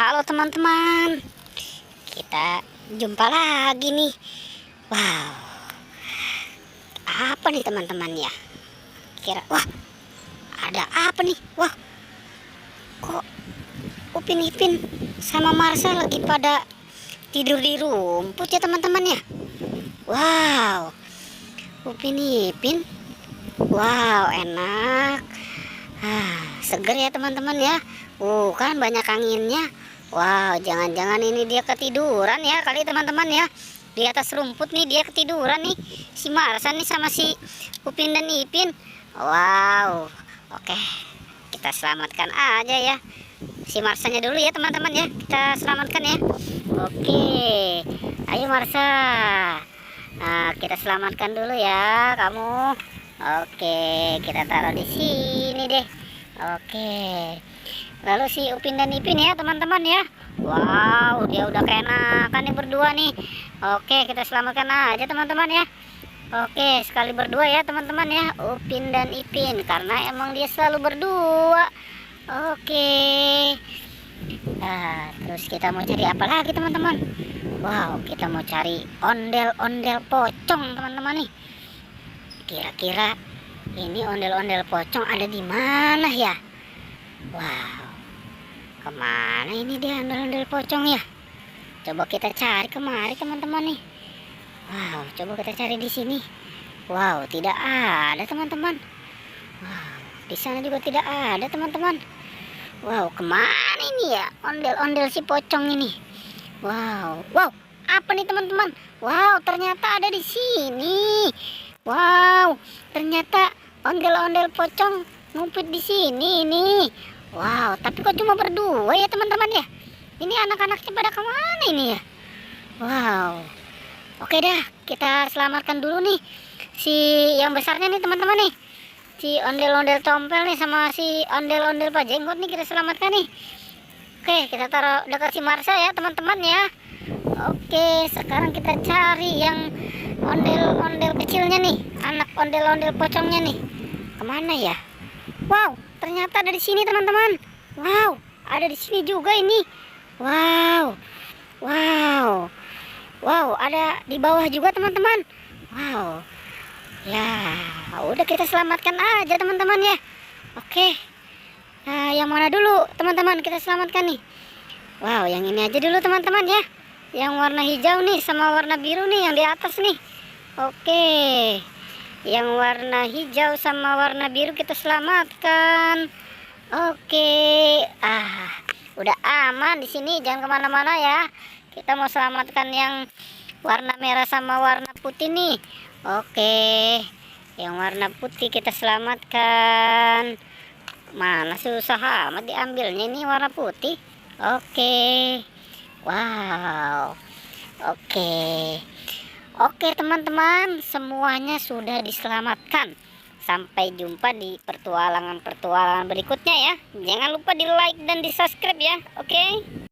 Halo teman-teman, kita jumpa lagi nih. Wow, apa nih teman-teman ya? Wah, ada apa nih? Wah, kok Upin Ipin sama Marsha lagi pada tidur di rumput ya teman-teman ya? Wow, Upin Ipin, wow enak. Seger ya teman-teman ya. Kan banyak anginnya. Wow, jangan-jangan ini dia ketiduran ya kali teman-teman ya. Di atas rumput nih dia ketiduran nih. Si Marsha nih sama si Upin dan Ipin. Wow. Oke. Kita selamatkan aja ya. Si Marshanya dulu ya teman-teman ya. Kita selamatkan ya. Oke. Ayo Marsha. Nah, kita selamatkan dulu ya kamu. Oke, kita taruh di sini deh. Oke. Lalu si Upin dan Ipin ya teman-teman ya. Wow, dia udah keenakan nih berdua nih. Oke, kita selamatkan aja teman-teman ya. Oke, sekali berdua ya teman-teman ya, Upin dan Ipin, karena emang dia selalu berdua. Oke. Nah, terus kita mau cari apa lagi teman-teman? Wow, kita mau cari ondel-ondel pocong teman-teman nih. Kira-kira ini ondel-ondel pocong ada di mana ya? Wow, kemana ini dia ondel-ondel pocong ya? Coba kita cari kemari teman-teman nih. Wow, coba kita cari di sini. Wow, tidak ada teman-teman. Wow, di sana juga tidak ada teman-teman. Wow, kemana ini ya ondel-ondel si pocong ini? Wow, apa nih teman-teman? Wow, ternyata ada di sini. Wow, ternyata ondel-ondel pocong ngumpet di sini nih. Wow, tapi kok cuma berdua ya teman-teman ya? Ini anak-anaknya pada kemana ini ya? Wow, oke dah, kita selamatkan dulu nih si yang besarnya nih teman-teman nih. Si ondel-ondel tompel nih sama si ondel-ondel pajenggot nih kita selamatkan nih. Oke, kita taruh dekat si Marsha ya teman-teman ya. Oke, sekarang kita cari yang ondel-ondel kecilnya nih, anak ondel-ondel pocongnya nih. Kemana ya? Wow, ternyata ada di sini teman-teman. Wow, ada di sini juga ini. Wow, ada di bawah juga teman-teman. Wow, ya udah kita selamatkan aja teman-teman ya. Oke, nah yang mana dulu teman-teman kita selamatkan nih? Wow, yang ini aja dulu teman-teman ya, yang warna hijau nih sama warna biru nih yang di atas nih. Oke, yang warna hijau sama warna biru kita selamatkan. Oke, udah aman di sini, jangan kemana-mana ya. Kita mau selamatkan yang warna merah sama warna putih nih. Oke, yang warna putih kita selamatkan. Mana susah amat diambilnya ini warna putih. Oke, wow. Oke teman-teman, semuanya sudah diselamatkan. Sampai jumpa di petualangan berikutnya ya. Jangan lupa di like dan di subscribe ya. Oke.